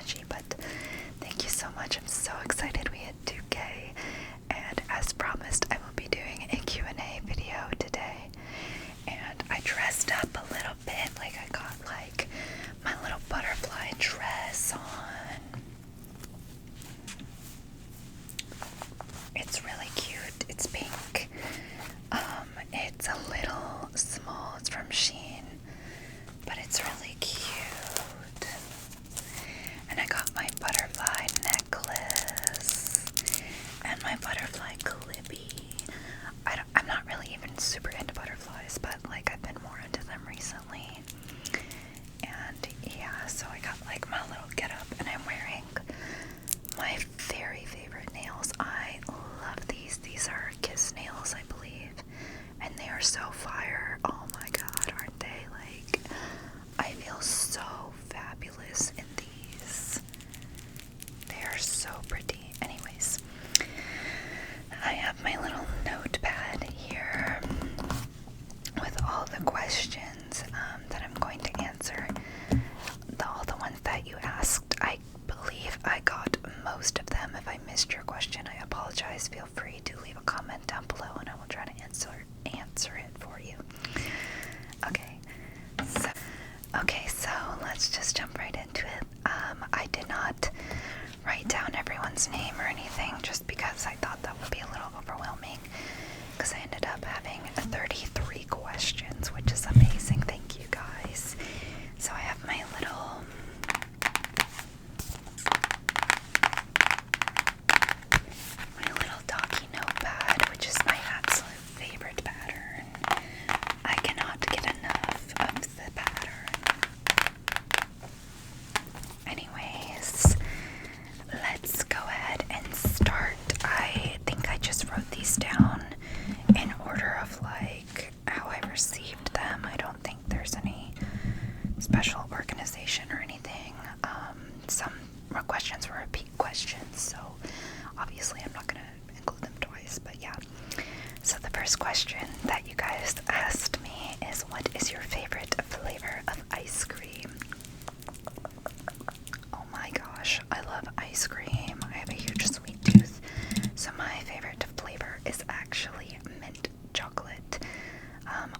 energy, but thank you so much. I'm so excited we hit 2K, and as promised, I will be doing a Q&A video today. And I dressed up a little bit, like I got like my little butterfly dress on. It's really cute. It's pink. It's a little small. It's from Shein, but it's really cute. And I got my butterfly necklace and my butterfly clippy. I'm not really even super into butterflies, but like I've been more into them recently. And yeah, so I got like my little getup, and I'm wearing my very favorite nails. I love these. These are Kiss nails, I believe, and they are so fire. Oh my god, aren't they? Like, I feel so fabulous in these. They are so pretty. Anyways, I have my little notepad here with all the questions that I'm going to answer. All the ones that you asked, I believe I got most of them. If I missed your question, I apologize. Feel free to leave a comment down below and I will try to answer it for you. Okay, so let's just jump right into it. I did not write down everyone's name or anything just because I thought that would be a little overwhelming, because I ended up having 33 questions, which is amazing. Thank you guys. So I have my little doggy notepad, which is my absolute favorite pattern. I cannot get enough of the pattern. Anyways, let's go ahead and start. I think I just wrote these down in order of like how I received them. I don't think there's any special organization or anything. Some questions were repeat questions, so obviously I'm not going to include them twice, but yeah. So the first question that you guys asked me is, what is your favorite flavor of ice cream? Oh my gosh, I love ice cream. I have a huge sweet tooth, so my favorite flavor is actually mint chocolate.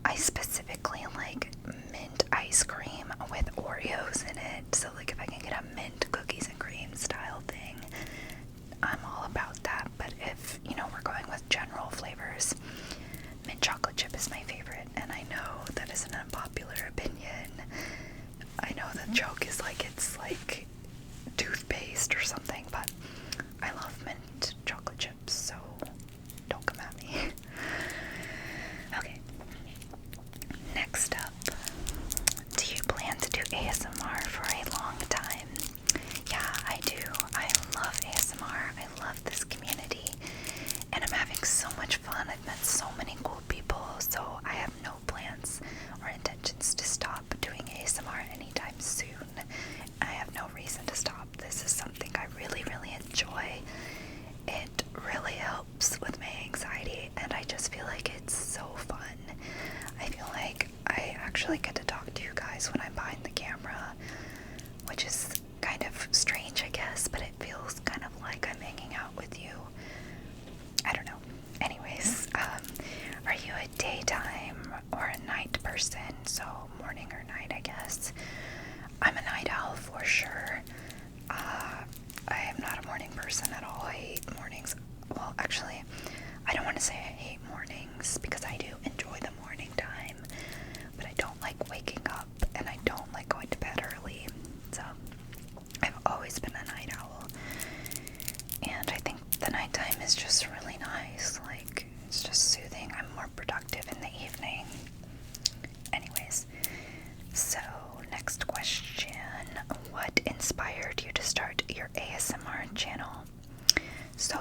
I specifically like mint ice cream with Oreos in it, so like if I can get a mint cookies and cream style thing, I'm all about that. But if, we're going with general flavors, mint chocolate chip is my favorite, and I know that is an unpopular opinion. I know the joke is like it's like toothpaste or something, but I love mint chocolate chips, so don't come at me. Okay. Next up, do you plan to do ASMR for a long time? Yeah, I do. I love ASMR. I love this community, and I'm having so much fun. I've met so many cool people, so I have no plans or intentions to stop doing ASMR anytime soon. I have no reason to stop. This is something I really, really enjoy. It really helps with my anxiety, and I just feel like it's so fun. I feel like I actually get to talk to you guys when I'm behind the camera, which is kind of strange, I guess, but it feels kind of like I'm hanging out with you. I don't know. Anyways, are you a daytime or a night person? So morning or night, I guess. I'm a night owl for sure. I am not a morning person at all. I hate mornings. Well, actually, I don't want to say I hate mornings, because I do enjoy the morning time, but I don't like waking up, and I don't like going to bed early. So I've always been a night owl, and I think the nighttime is just really nice. Like, it's just soothing. I'm more productive in the evening. Anyways, so next question. What inspired you to start your ASMR channel? So,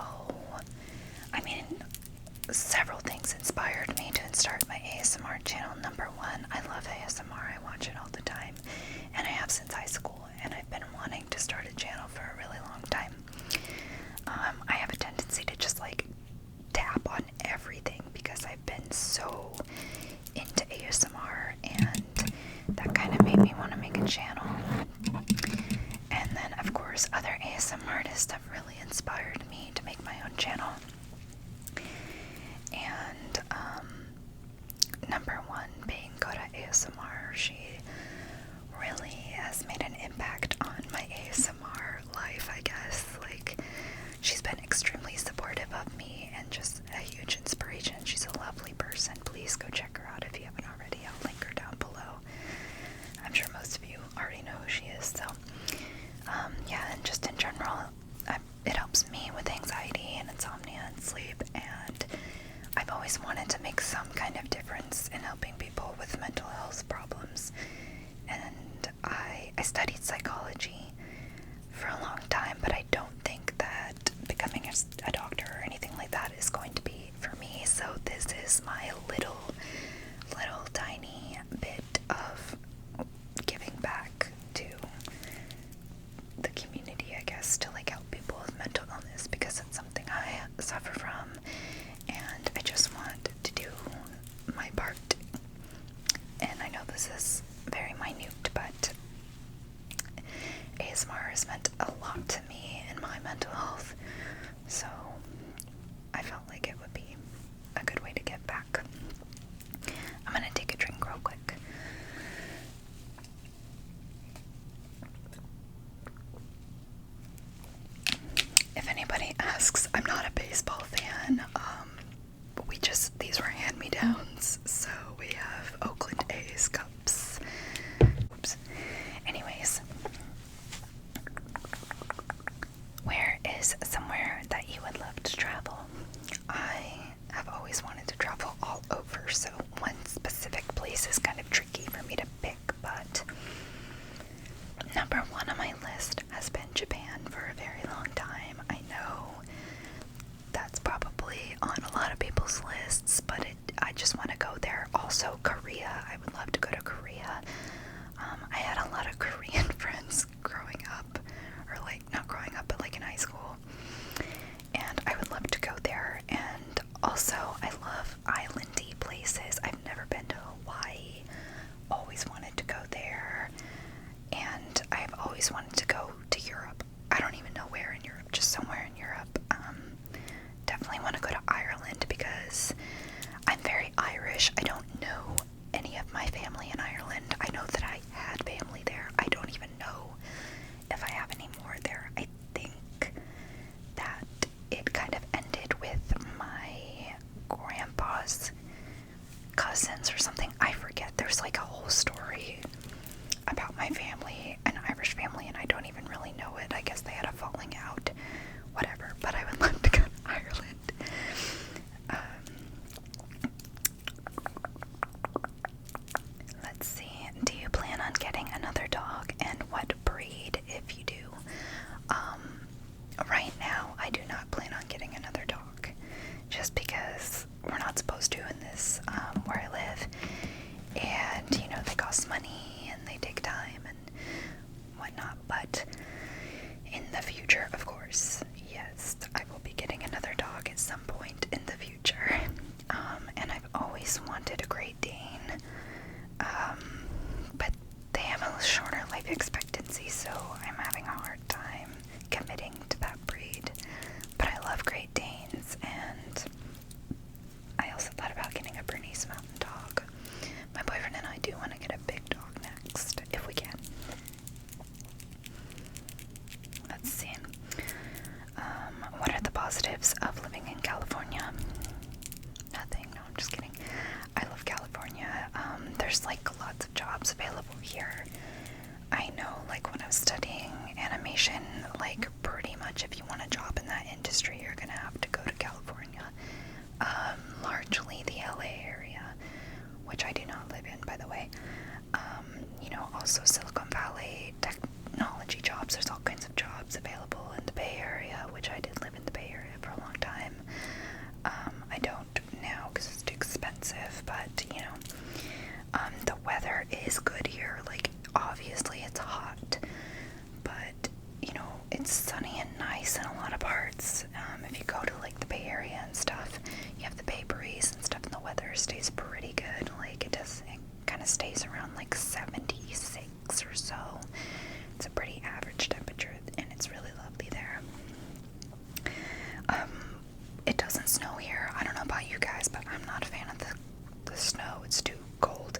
I mean, several things inspired me to start my ASMR channel. Number one, I love ASMR. I watch it all the time, and I have since high school, and I've been wanting to start a channel for a really long time. I have a tendency to just like tap on everything because I've been so into ASMR, and that kind of made me want to make a channel. And then of course course, other ASMR artists have really inspired me to make my own channel. And number one being Kota ASMR. She really has made an impact on my ASMR life, I guess. Like, she's been extremely supportive of me and just a huge inspiration. She's a lovely person. Please go check her out if you haven't already. I'll link her down below. I'm sure most of you already know who she is. So, yeah, and just in general, it helps me with anxiety and insomnia and sleep, and I've always wanted to make some kind of difference in helping people with mental health problems. And I studied psychology for a long time, but I don't think that becoming a doctor or anything like that is going to be for me. So this is my little tiny bit of giving back to the community, I guess, to like help people with mental illness, because it's something I suffer from, and I just want to do my part. And I know this is very minute, but ASMR has meant a lot to me in my mental health, so I felt like it would be a good way to give back. I'm gonna take a drink real quick. If anybody asks, I'm not a baseball fan. These were hand-me-downs, so we have Oakland A's cups. Oops. Anyways, where is somewhere that you would love to travel? I have always wanted to travel all over, so one specific place is kind of tricky for me to pick, but number one on my list has been Japan for a very long time. I know that's probably on a lot of people's lists, but I just want to go there. Also, Korea. I would love to go to Korea. I had a lot of Korean friends growing up, or like not growing up, but like in high school, and I would love to go there. And also, I love islandy places. I've never been to Hawaii. Always wanted to go there, and I've always wanted to go to Europe. I don't even know where in Europe, just somewhere in Europe. Definitely want to go to Ireland because I'm very Irish. I don't know any of my family in Ireland. I know that I had family there. I don't even know if I have any more there. I think that it kind of ended with my grandpa's cousins or something. I forget. There's like a whole story about my family, an Irish family, and I don't even really know it. I guess they had a falling out. Whatever. But I would love to go to Ireland. Let's see. Do you plan on getting another dog, and what breed if you do? Right now, I do not plan on getting another dog, just because we're not supposed to in this, where I live, and, you know, they cost money, and they take time, and whatnot, but in the future, of course, yes, I will be getting another dog at some point in the future, and I've always wanted a Great Dane, but they have a shorter life expectancy, so I'm having a hard time committing to that breed. But I love Great Danes, and I also thought about getting a Bernese Mountain Dog. My boyfriend and I do want to get a big dog next, if we can. Let's see. What are the positives of living in California? Nothing. No, I'm just kidding. I love California. There's like lots of jobs available here. I know, like when I was studying animation, like pretty much if you want a job in that industry, you're gonna have to go to California. Largely the LA area, which I do not live in, by the way. You know, also Silicon Valley, technology jobs. There's all kinds of jobs available in the Bay Area, which I did live in the Bay Area for a long time. I don't now because it's too expensive, but you know, the weather is good here. Like, obviously it's hot, but you know, it's sunny and nice in a lot of parts. If you go to like the Bay Area and stuff, you have the Bay Breeze and stuff, and the weather stays pretty good. Like it kind of stays around like 76 or so. It's a pretty average temperature, and it's really lovely there. It doesn't snow here. I don't know about you guys, but I'm not a fan of the snow. It's too cold.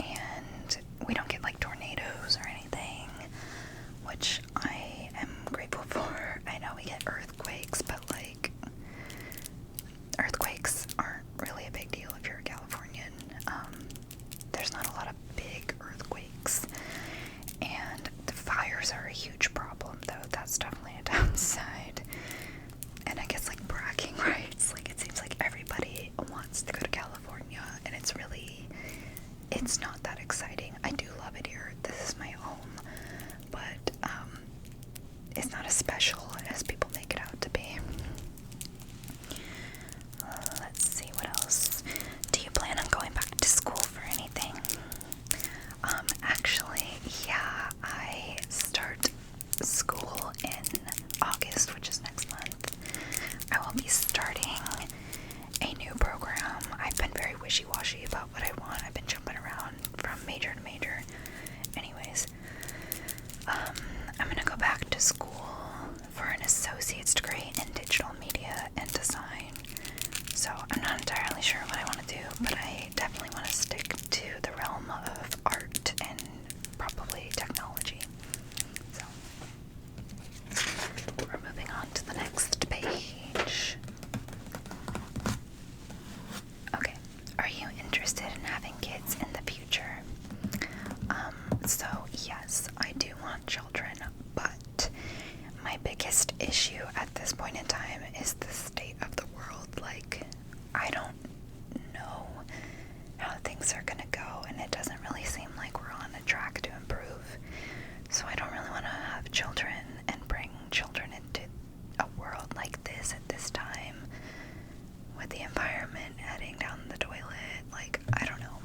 And we don't get like tornadoes or anything, which I am grateful for. I know we get earthquakes, but like, earthquakes aren't really a big deal if you're a Californian. There's not a lot of big earthquakes. And the fires are a huge problem, though. That's definitely a downside. And I guess like bragging rights, like it seems like everybody wants to go to California, and it's not that exciting. I do love it here. This is my home, but it's not as special as people make it out to be. Let's see, what else? Do you plan on going back to school for anything? Actually, yeah, I start school in August, which is next month. I will be starting a new program. I've been very wishy-washy about what I want. I've been jumping around from major to major. Anyways, I'm gonna go back to school for an associate's degree in digital media and design. So I'm not entirely sure what I want to do, but I definitely want to stick to the realm of art and probably technology. So we're moving on to the next page. Okay, are you interested in having kids in the future? So yes, I do want children, but my biggest issue at this point in time is the state of the world. Like, I don't know how things are gonna go, and it doesn't really seem like we're on a track to improve. So I don't really want to have children and bring children into a world like this at this time, with the environment heading down the toilet. Like, I don't know.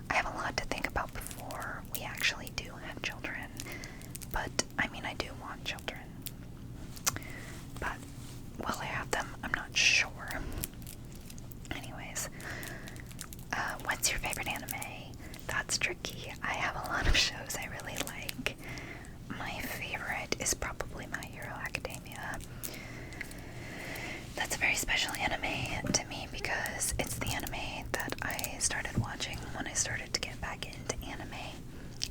I have a lot to think about before we actually do have children. But, I mean, I do want children. But, will I have them? I'm not sure. Anyways, what's your favorite anime? That's tricky. I have a lot of shows I really like. My favorite is probably My Hero Academia. That's a very special anime to me because it's the anime that I started watching when I started to get back into anime.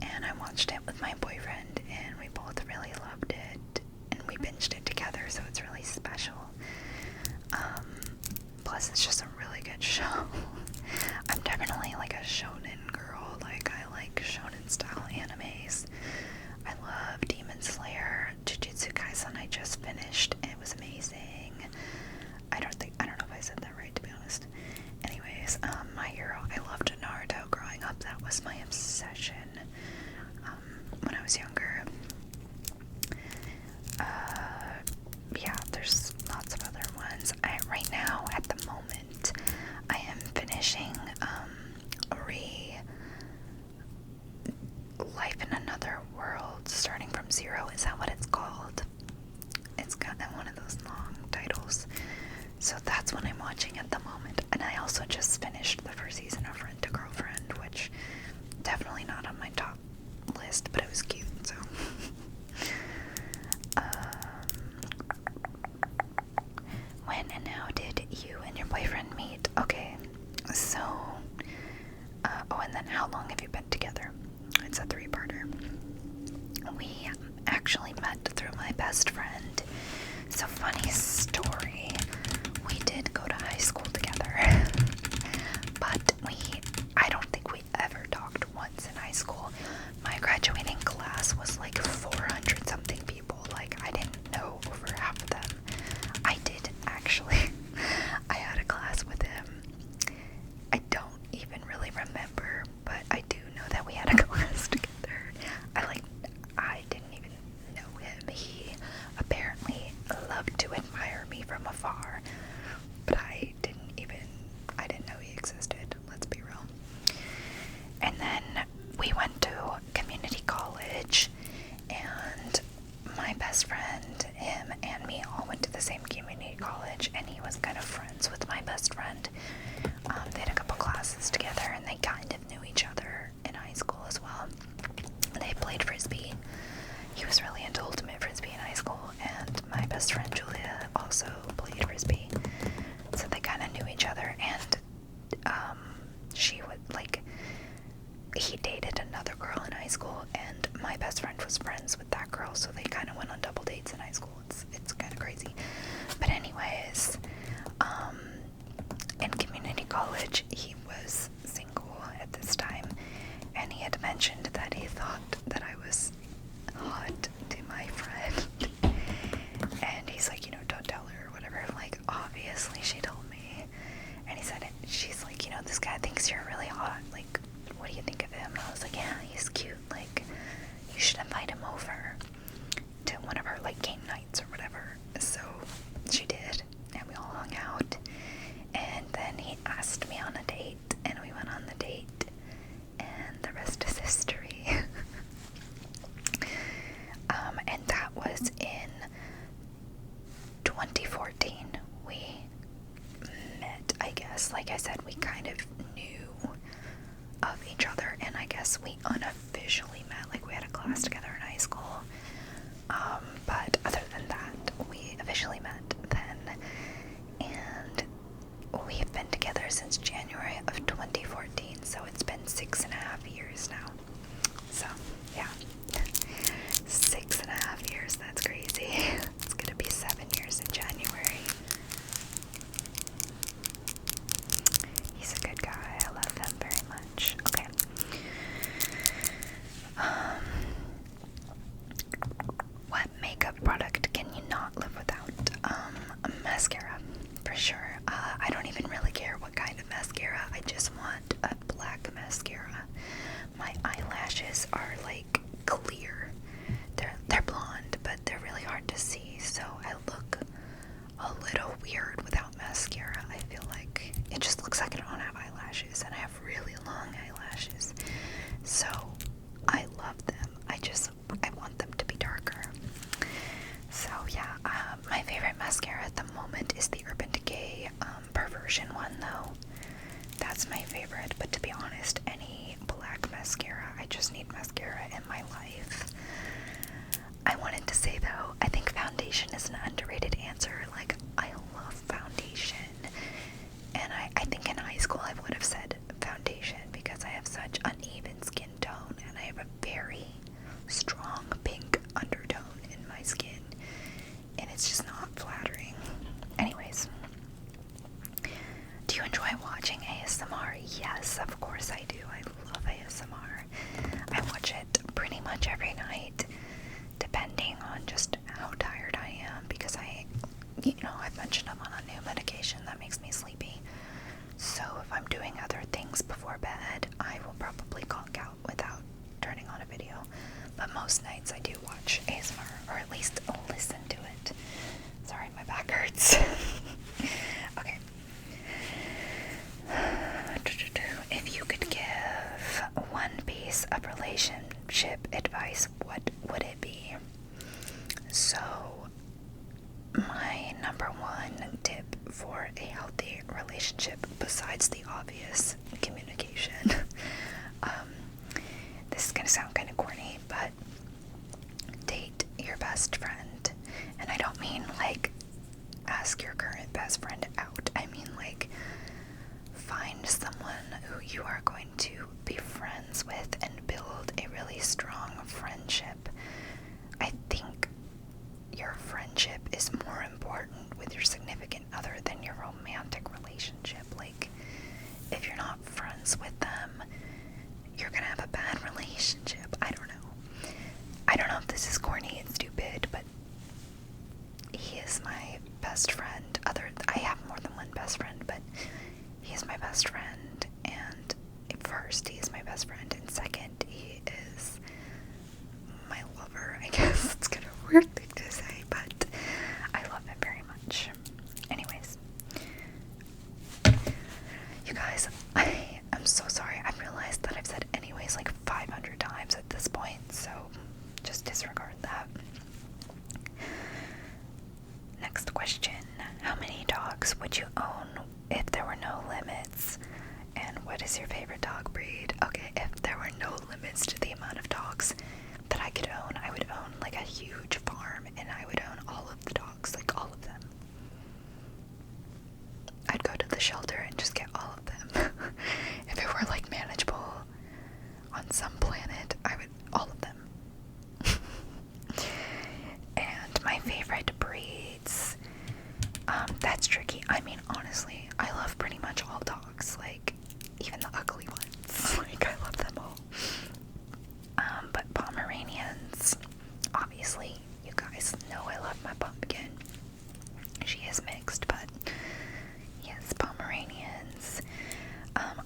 And I watched it with my boyfriend, and we both really loved it, and we binged it together, so it's really special. Plus, it's just a really good show. I'm definitely like a shonen girl. Like, I like shonen style animes. I love Demon Slayer. Jujutsu Kaisen I just finished. It was amazing. I don't know if I said that right, to be honest. Anyways, My Hero. I loved Naruto growing up. That was my obsession when I was younger. Yeah, there's lots of other ones. Right now, at the moment, I am finishing Life in Another World, starting from zero. Is that what it's called? It's got one of those long titles. So that's what I'm watching at the moment. And I also just finished the first season of Rent a Girlfriend, which definitely not on my top list, but it was cute, so. When and how did you and your boyfriend meet? Okay, so, and then how long have you been together? It's a three-parter. We actually met through my best friend. So, funny story. We did go to high school together, but I don't think we ever talked once in high school. My graduating class was like 400 something people. Like, I didn't know over half of them. I did actually. I had a class with him. I don't even really remember, but I do know that we had a class together. I didn't even know him. He apparently loved to admire me from afar, but I didn't know he existed. Let's be real. And then we went to community college, and my best friend, him and me all went to the same community college, and he was kind of friends with my best friend. They had a couple classes together, and they kind of knew each other in high school as well. They played frisbee. he was really into ultimate frisbee in high school, and my best friend Julia also played frisbee, so they kind of knew each other. And she would like, he dated another girl in high school, and my best friend was friends with that girl, so they kind of went on double dates in high school. It's kind of crazy. But anyways, in community college, he was single at this time, and he had mentioned that he thought that I was hot to my friend. And he's like, you know, don't tell her or whatever. Like, obviously she told me. And he said, she's like, you know, this guy thinks you're really hot. Like, what do you think of him? And I was like, yeah, he's cute. Like, you should invite him over to one of our, like, game nights or whatever. So she did, and we all hung out. And then he asked me on a date, and we went on the date, and the rest is history. And that was in 2014. We met, I guess. Like I said, we kind of knew of each other, and I guess we unofficially met. Like, we had a class together in high school. But other than that, we officially met then. And we've been together since January of 2014, so it's been 6.5 years now. So, yeah. 6.5 years, that's crazy. It's gonna be 7 years in January. He's a good guy. I love him very much. Okay. What makeup product can you not live without? Mascara, for sure. I don't even really care what kind of mascara. I just want a black mascara. My eyelashes are like clear. They're blonde, but they're really hard to see, so I look a little weird without mascara. I feel like it just looks like I don't have eyelashes, and I have really long eyelashes. So I love them. I want them to be darker. So yeah, my favorite mascara at the moment is the Urban Decay Perversion one, though. That's my favorite, but to be honest, any black mascara, I just need mascara in my life. I wanted to say, though, I think foundation is an underrated answer. Like, I love foundation, and I think in high school I would have said foundation because I have such uneven skin tone, and I have a very strong pink undertone in my skin, and it's just not flattering. Anyways, do you enjoy watching ASMR? Yes, of course I do. I love ASMR. I watch it pretty much every night, depending on just how tired I am, because I've mentioned I'm on a new medication that makes me sleepy. So if I'm doing other things before bed, I will probably conk out without turning on a video. But most nights I do watch ASMR, or at least listen to it. Sorry, my back hurts. Okay. If you could give one piece of relationship advice, what would it be? So, my number one tip for a healthy relationship, besides the obvious communication, this is gonna sound kind of corny, but date your best friend. And I don't mean like ask your current best friend out. I mean like find someone who you are going to be friends with and build a really strong friendship. I think your friendship is more important with your significant other than your romantic relationship. Like, if you're not friends with them, you're gonna have a bad relationship. I don't know if this is corny and stupid, but he is my best friend. I have more than one best friend, but he is my best friend, and first, he is my best friend, and second, he is my lover. I guess it's kind of a weird thing to say, but I love him very much. Anyways, you guys, I am so sorry. I've realized that I've said anyways like 500 times at this point, so just disregard that. Next question. How many dogs would you own if there were no limits? And what is your favorite dog breed? Okay, if there were no limits to the amount of dogs that I could own, I would own like like a huge farm and I would own all of the dogs, like all of them. I'd go to the shelter and just get all of them. If it were like manageable on some planet, I would, all of them. And my favorite breeds, that's tricky. I mean, honestly, I love pretty much all dogs, like, even the ugly ones. Like, I love them all. But Pomeranians, obviously, you guys know I love my pumpkin. She is mixed, but yes, Pomeranians,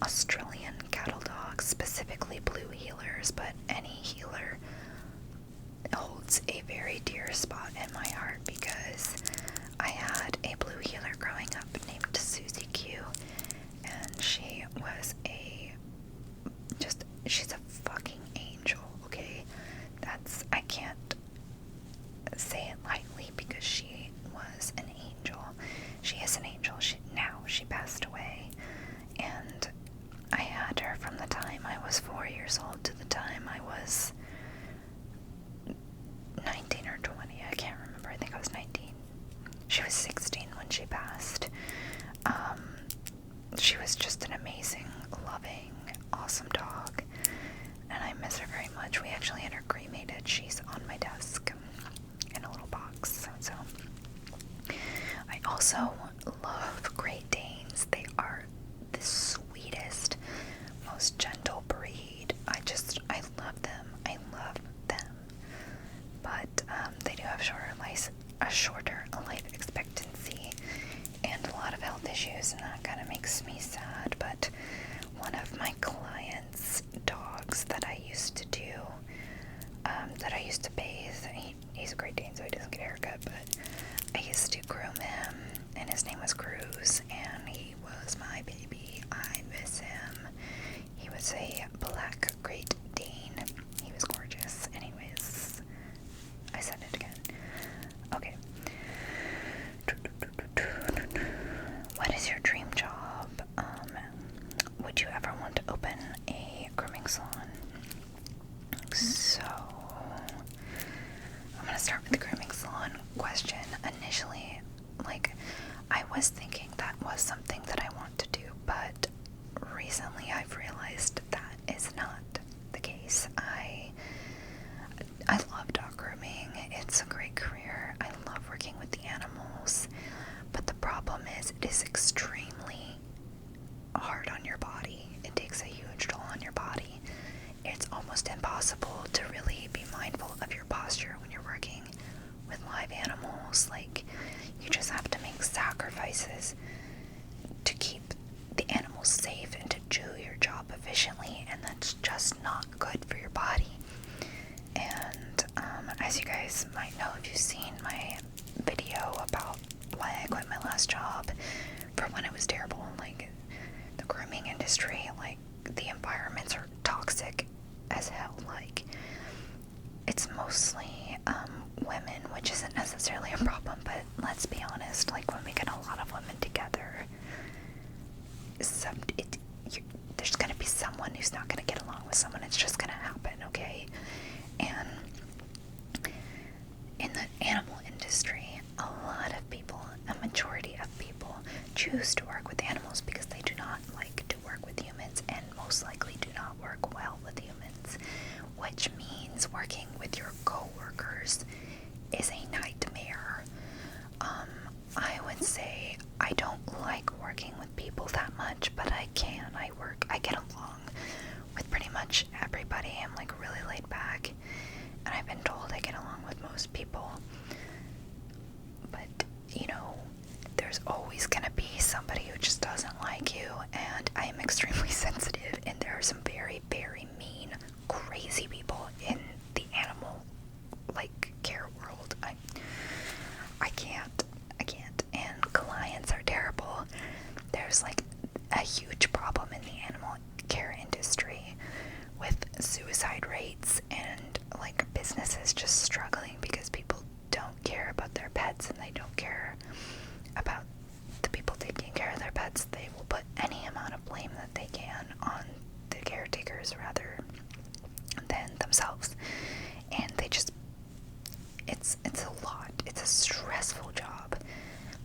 Australian cattle dogs, specifically blue heelers, but any heeler holds a very dear spot in my heart because I had a blue heeler growing up named Susie Q, and she was she's a fucking angel, okay? I can't say it lightly because she was an angel. She is an angel. She passed away, and I had her from the time I was 4 years old to the time I was 19 or 20. I can't remember. I think I was 19. She was 16 when she passed. She was just an amazing, loving, awesome dog, and I miss her very much. We actually had her cremated. She's on my desk in a little box. So I also love Great Danes. They are the sweetest, most gentle breed. I love them. I love them. But they do have a shorter life expectancy and a lot of health issues, and that kind of makes me sad. But one of my clients' dogs that I used to do, that I used to bathe, he's a Great Dane, so he doesn't get a haircut, but I used to groom him, and his name was Cruz, and he was my baby. I miss him. He was a black Great Dane. He was gorgeous. Anyways, I said it again. Okay. What is your dream job? Would you ever want to open a grooming salon? So, I'm gonna start with the grooming salon question. Initially, I was thinking that was something that I want to do, but recently I've realized that is not the case. I love dog grooming. It's a great career. I love working with the animals, but the problem is it is extremely hard on your body. It takes a huge toll on your body. It's almost impossible to really be mindful of your posture when you're working with live animals. Like, you just have to make sacrifices to keep the animals safe and to do your job efficiently, and that's just not good for your body. And as you guys might know, if you've seen my video about why I quit my last job for when it was terrible, like, the grooming industry, like, the environments are toxic as hell. Like, it's mostly women, which isn't necessarily a problem, but let's be honest, like, when we get a lot of women together, there's gonna be someone who's not gonna get along with someone. It's just gonna happen, okay? And in the animal industry, a lot of people, a majority of people, choose to work with animals because they do not like to work with humans, and most likely do not work well with humans, which means working with your coworkers is a nightmare. I would say I don't like working with people that much, but I get along with pretty much everybody. I'm like really laid back, and I've been told I get along with most people. But, you know, there's always gonna be somebody who just doesn't like you, and I am extremely sensitive, and there are some very, very mean, crazy people in the animal, care world. I can't, and clients are terrible. There's, a huge problem in the animal care industry with suicide rates and, businesses just struggling because people don't care about their pets, and they don't care about the people taking care of their pets. They will put any amount of blame that they can on the caretakers rather than themselves, and they just a stressful job.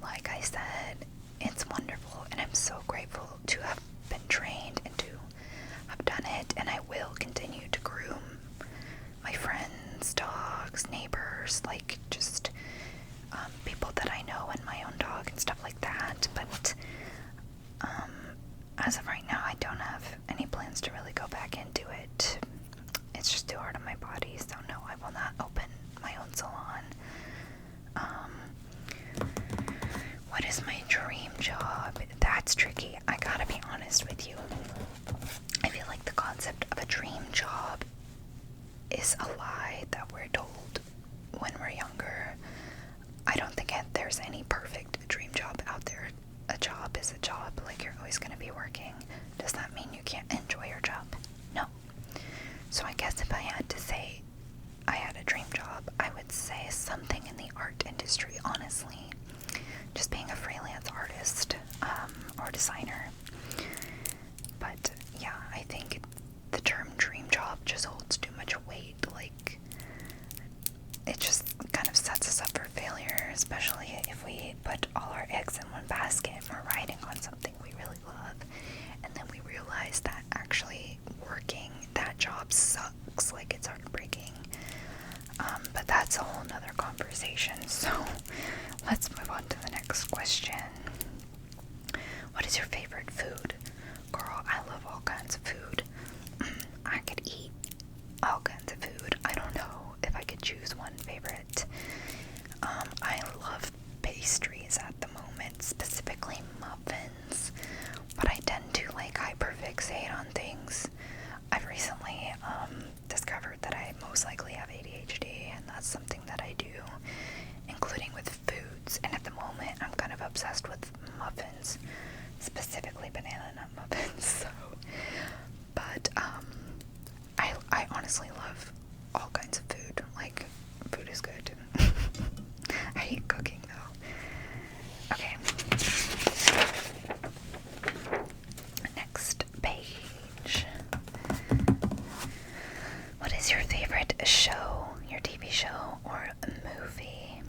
Like I said, it's wonderful, and I'm so grateful to have been trained and to have done it, and I will continue to groom my friends, dogs, neighbors, like just people that I know and my own dog and stuff like that. But as of right now, I don't have any plans to really go back into it. It's just too hard on my body, so no, I will not open my own salon. What is my dream job? That's tricky. I gotta be honest with you. I feel like the concept of a dream job is a lie that we're told when we're younger. I don't think there's any perfect dream job out there. A job is a job, like you're always going to be working. Does that mean you can't enjoy your job? No. So I guess if I had to say I had a dream job, I would say something in the art industry, honestly. Just being a freelance artist or designer. But yeah, I think the term dream job just holds too much weight. Like, it just kind of sets us up for failure, especially if we put all our eggs in one basket and we're riding on something we really love, and then we realize that actually working that job sucks, like it's heartbreaking. But that's a whole nother conversation, so let's move on to the next question. What is your favorite food? Girl, I love all kinds of food. I could eat all kinds of food. I don't know if I could choose one favorite. I love pastries at the moment, specifically muffins, but I tend to like hyperfixate on things. I've recently discovered that I most likely have ADHD, and that's something that I do, including with foods. And at the moment, I'm kind of obsessed with muffins, specifically banana nut muffins. So, but I honestly love all kinds of food. Like, food is good. I hate cooking though. Okay. Next page. What is your favorite show, your TV show, or movie?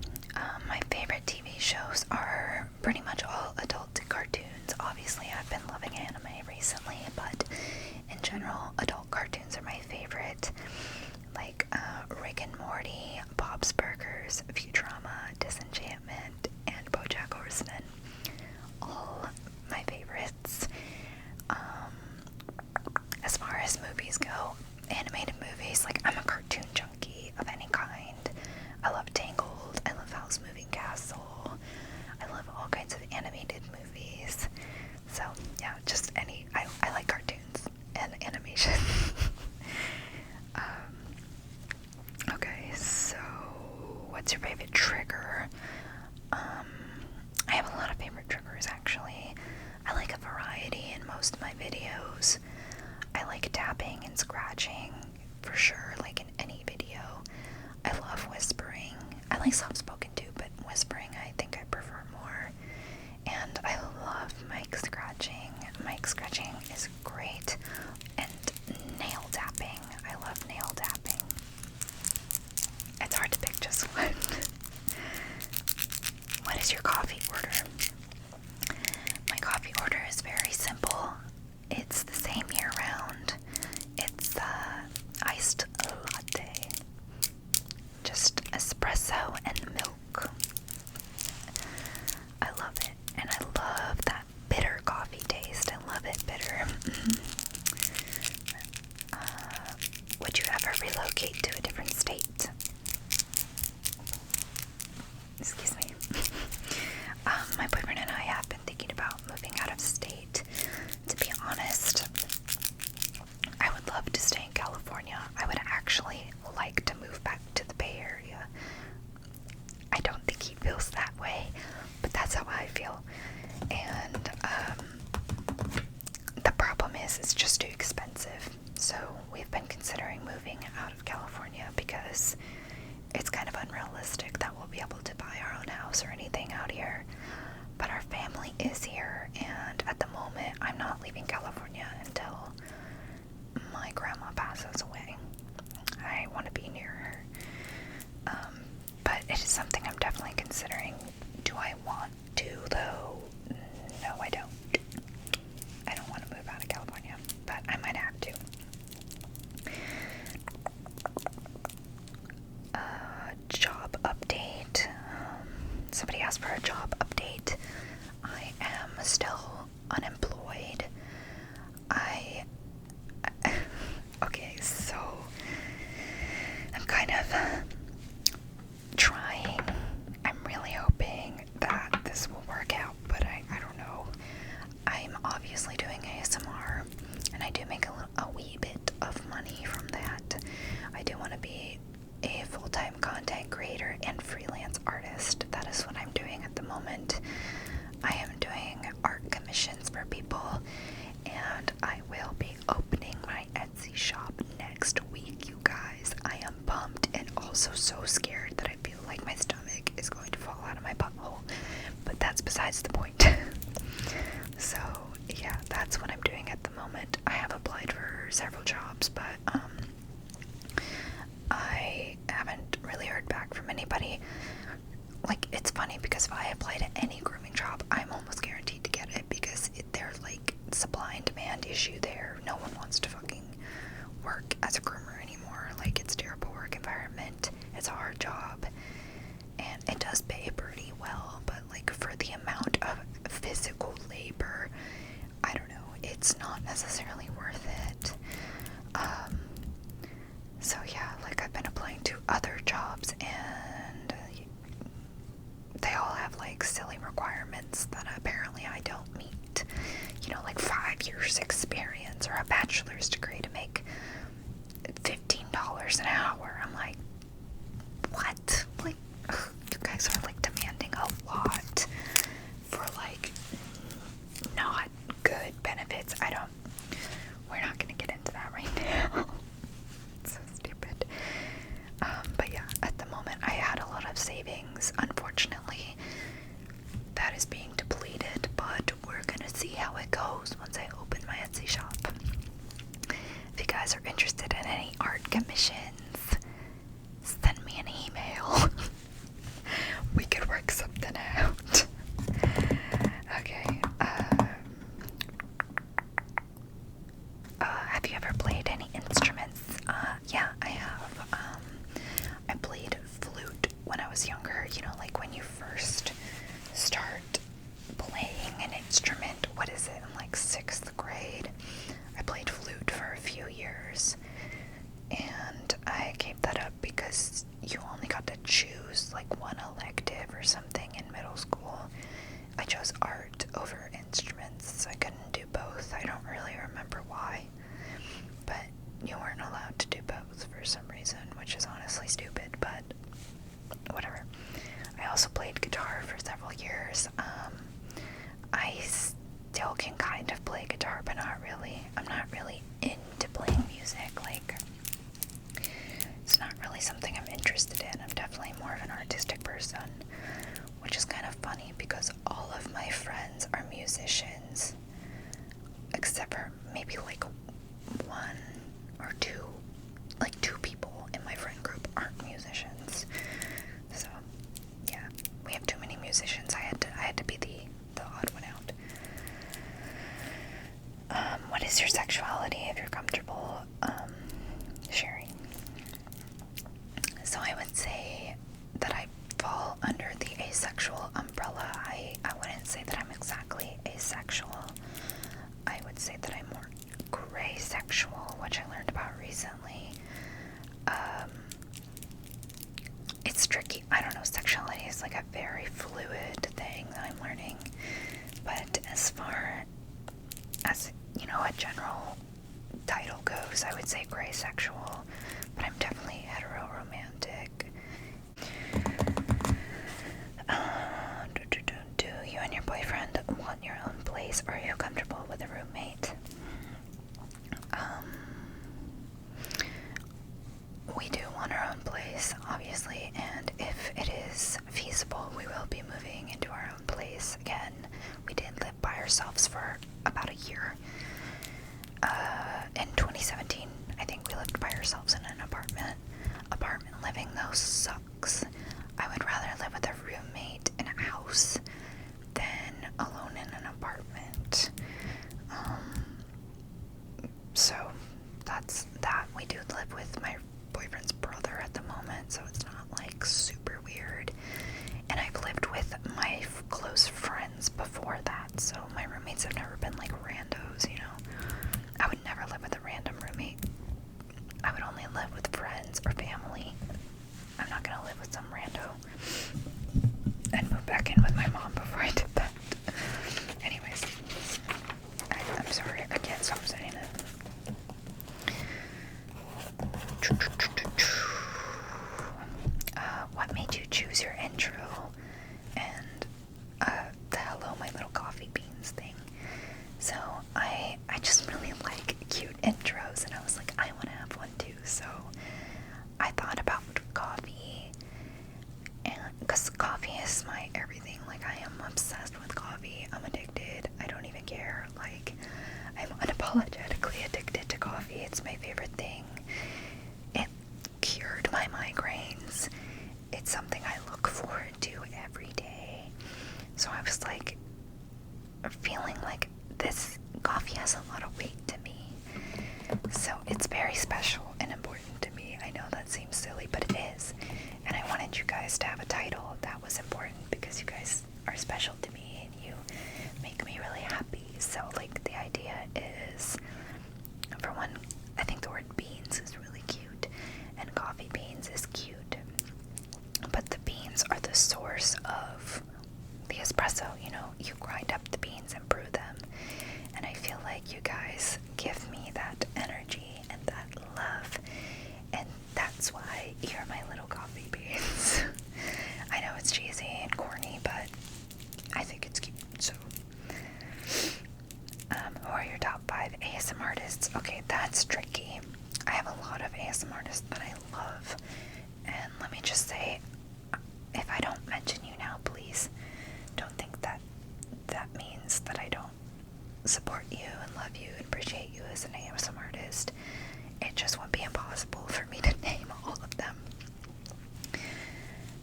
My favorite TV shows are pretty much all adult cartoons. Obviously, I've been loving anime recently, but in general, adult cartoons are my favorite. Like Rick and Morty, Bob's Burgers, Futurama, Disenchantment, and BoJack Horseman. All my favorites. As far as movies go, animated movies, like I'm a cartoon junkie of any kind. I love Tangled, I love Howl's Moving Castle, I love all kinds of animated movies. So yeah, just I like cartoons and animation. Okay, so what's your favorite trigger? I have a lot of favorite triggers actually. I like a variety in most of my videos. I like tapping and scratching for sure, like in any video. I love whispering. I like soft-spoken too, but whispering I think I prefer more. And I love mic scratching. Mic scratching is great. And nail tapping. I love nail tapping. It's hard to pick just one. What is your coffee order? My coffee order is very simple. It's the same year round. It's iced latte. Just espresso and milk. I love it. And I love that bitter coffee taste. I love it bitter. Would you ever relocate to a different state? Excuse me. My boyfriend and I have been thinking about moving out of state. To be honest, I would love to stay in California. I would actually like to move back to the Bay Area. I don't think he feels that way, but that's how I feel. And the problem is it's just too expensive. So we've been considering moving out of California because it's kind of unrealistic that we'll be able to buy our own house or anything out here. But our family is here, and at the moment, I'm not leaving California until my grandma passes away. I want to be near her. But it is something I'm definitely considering. I want to, though? No, I don't. I don't want to move out of California, but I might have to. Job update. Somebody asked for a job update. I am still unemployed. Okay, so I'm kind of trying. I'm really hoping that this will work out, but I don't know. I'm obviously doing ASMR, and I do make a wee bit of money from that. I do want to be a full-time content creator and freelance artist. That is what I'm doing at the moment. I am doing art commissions for people, and I will be opening my Etsy shop next week, you guys. I am pumped and also so scared that I feel like my stomach is going to fall out of my butthole, but that's besides the point. So yeah, that's what I'm doing at the moment. I have applied for several jobs, but I haven't really heard back from anybody. Like, it's funny because if I apply to any grooming job, I'm almost guaranteed to get it because there's like supply and demand issue there. No one wants to fucking work as a groomer anymore. Like, it's a terrible work environment. It's a hard job, and it does pay pretty well, but like for the amount of physical labor, I don't know, it's not necessarily worth it. So yeah, like I've been applying to other jobs, and they all have like silly requirements that apparently I don't meet. You know, like 5 years experience or a bachelor's degree to make $15 an hour. I'm like, what? Like, ugh, you guys are like demanding a lot for like not good benefits. We're not gonna get into that right now. It's so stupid. But yeah, at the moment I had a lot of savings. Unfortunately, that is being depleted, but we're gonna see how it goes once I open my Etsy shop. If you guys are interested in any art commissions, send me an email. We could work something out. Okay, have you ever played any instruments? Yeah, I have. I played flute when I was younger. You know, like when you first start playing an instrument, what is it, in like 6th grade? I played flute for a few years, and I gave that up because you only got to choose like one elective or something in middle school. I chose art over instruments, so I couldn't do both. I don't really remember why, but you weren't allowed to do both for some reason, which is honestly stupid, but whatever. I also played guitar for several years. I still can kind of play guitar, but not really. I'm not really into playing music. Like, it's not really something I'm interested in. I'm definitely more of an artistic person, which is kind of funny because all of my friends are musicians, except for maybe like one or two, like 2 people in my friend group aren't musicians. So yeah, we have too many musicians. I had to be the odd one out. What is your sexuality, if you're comfortable sharing? So I would say that I fall under the asexual umbrella. I wouldn't say that I'm exactly asexual. I would say that I'm more gray sexual, which I learned about recently. It's tricky. I don't know, sexuality is like a very fluid thing that I'm learning. But as far as, you know, a general title goes, I would say gray sexual, but I'm definitely hetero-romantic. Do you and your boyfriend want your own place, or are you comfortable with a roommate? We do want our own place, obviously, and if it is feasible, we will be moving into our own place again. We did live by ourselves for about a year. In 2017, I think we lived by ourselves in an apartment. Apartment living, though, sucks. I would rather live with a roommate in a house obsessed with coffee. I'm addicted. I don't even care. Like, I'm unapologetically addicted to coffee. It's my favorite thing. It cured my migraines. It's something I look forward to every day. So I was like, feeling like this coffee has a lot of weight to me. So it's very special and important to me. I know that seems silly, but it is. And I wanted you guys to have a title that was important because you guys are special to me and you make me really happy. So like the idea is, for one, I think the word beans is really cute and coffee beans is cute. But the beans are the source of the espresso, you know, you grind up the beans and brew them. And I feel like you guys give me that energy and that love. And that's why you're my little coffee beans. I know it's cheesy and corny, but I think it's cute. So, who are your top 5 ASM artists? Okay, that's tricky. I have a lot of ASM artists that I love. And let me just say, if I don't mention you now, please don't think that that means that I don't support you and love you and appreciate you as an ASM artist. It just would be impossible for me to name all of them.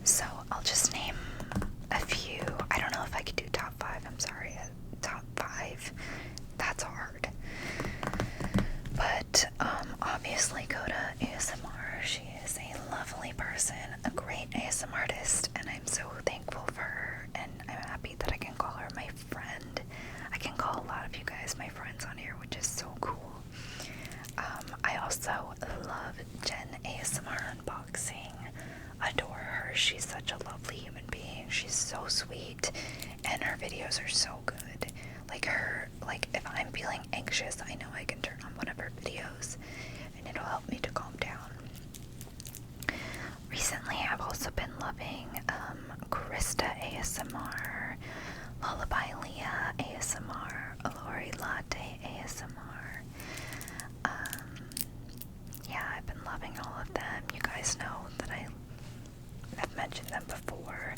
So I'll just name a few. I don't know if I could do top 5. I'm sorry. Top 5. That's hard. But obviously Kota ASMR. She is a lovely person, a great ASM artist, and I'm so thankful for her, and I'm happy that I can call her my friend. I can call a lot of you guys my friends on here, which is so cool. I also love Jen ASMR Unboxing. Adore her. She's such a lovely human being. She's so sweet, and her videos are so good. Like if I'm feeling anxious, I know I can turn on one of her videos, and it'll help me to calm down. Recently, I've also been loving Krista ASMR, Lullaby Leah ASMR, Lorri Latte ASMR. Yeah, I've been loving all of them. You guys know that I've mentioned them before.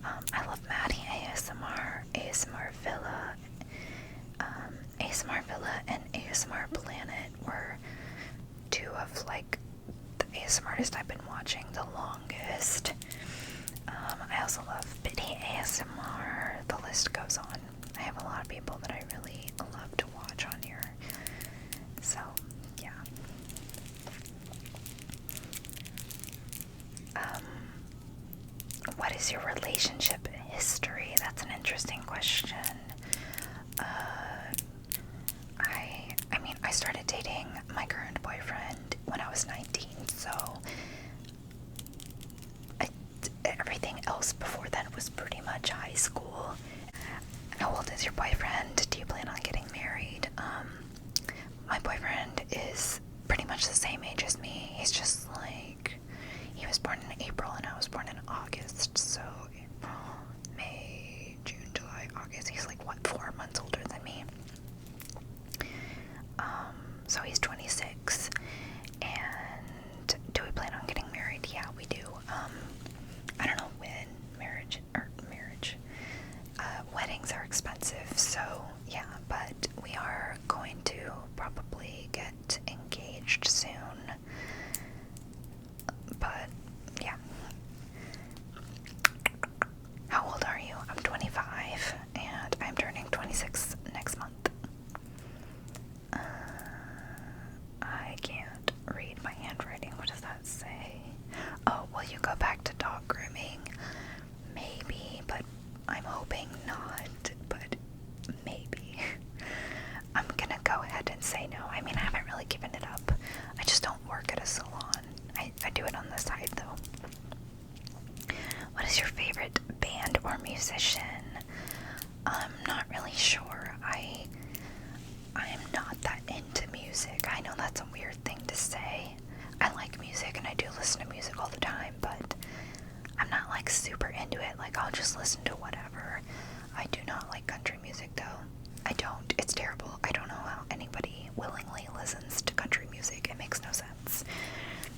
I love Maddie ASMR, ASMR Villa, ASMR Villa and ASMR Planet were two of like the ASMR artists I've been watching the longest. I also love Biddy ASMR. The list goes on. I have a lot of people that I really love to watch on here. So, yeah. What is your relationship history? That's an interesting question. I started dating my current boyfriend when I was 19, so everything else before then was pretty much high school. How old is your boyfriend? Do you plan on getting married? My boyfriend is pretty much the same age as me. He's just like, he was born in April and I was born in August, so May, June, July, August. He's like, 4 months older than me. So he's 26, and do we plan on getting married? Yeah, we do. I don't know when weddings are expensive, so yeah, but we are going to probably get engaged soon, but yeah. How old are you? I'm 25, and I'm turning 26 next month. I can't read my handwriting. What does that say? Oh, will you go back to dog grooming? Maybe, but I'm hoping not, but maybe. I'm gonna go ahead and say no. I mean, I haven't really given it up. I just don't work at a salon. I do it on the side, though. What is your favorite band or musician? I'm not really sure. I'm not that into music. I know that's a weird thing to say. I like music and I do listen to music all the time, but I'm not like super into it. Like, I'll just listen to whatever. I do not like country music, though. I don't. It's terrible. I don't know how anybody willingly listens to country music. It makes no sense.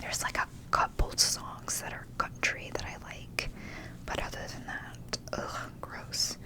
There's like a couple songs that are country that I like, but other than that, ugh, gross.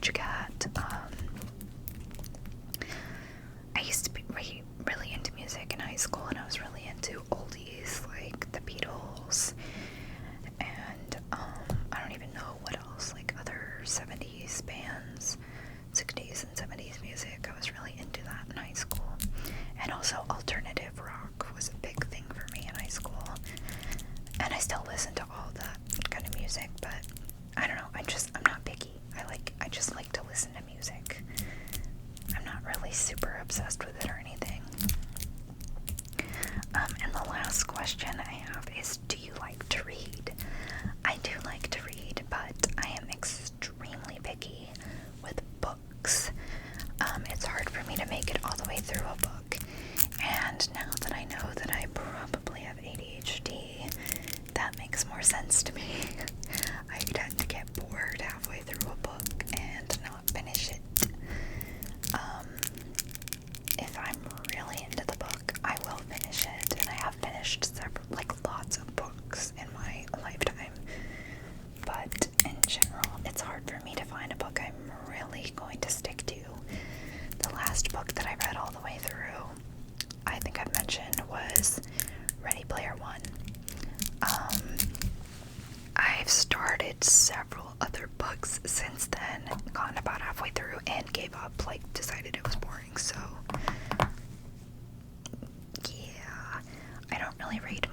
Doja Cat. I used to be really into music in high school, and I was really into oldies like the Beatles, and I don't even know what else, like other 70s bands, 60s and 70s music. I was really into that in high school. And also alternative rock was a big thing for me in high school. And I still listen to all that kind of music, but I don't know, I'm not picky. I just like to listen to music. I'm not really super obsessed with it or anything. And the last question I have is, do you like to read? I do like to read, but I am extremely picky with books. It's hard for me to make it all the way through a book. And now that I know that I probably have ADHD, that makes more sense to me. I tend to get bored halfway through a book and not finish it. If I'm really into the book, I will finish it, and I have finished lots of books in my lifetime. But in general, it's hard for me to find a book I'm really going to stick to. The last book that I read all the way through, I think I've mentioned, was Ready Player One. I've started several other books since then, gone about halfway through and gave up, decided it was boring, so yeah. I don't really read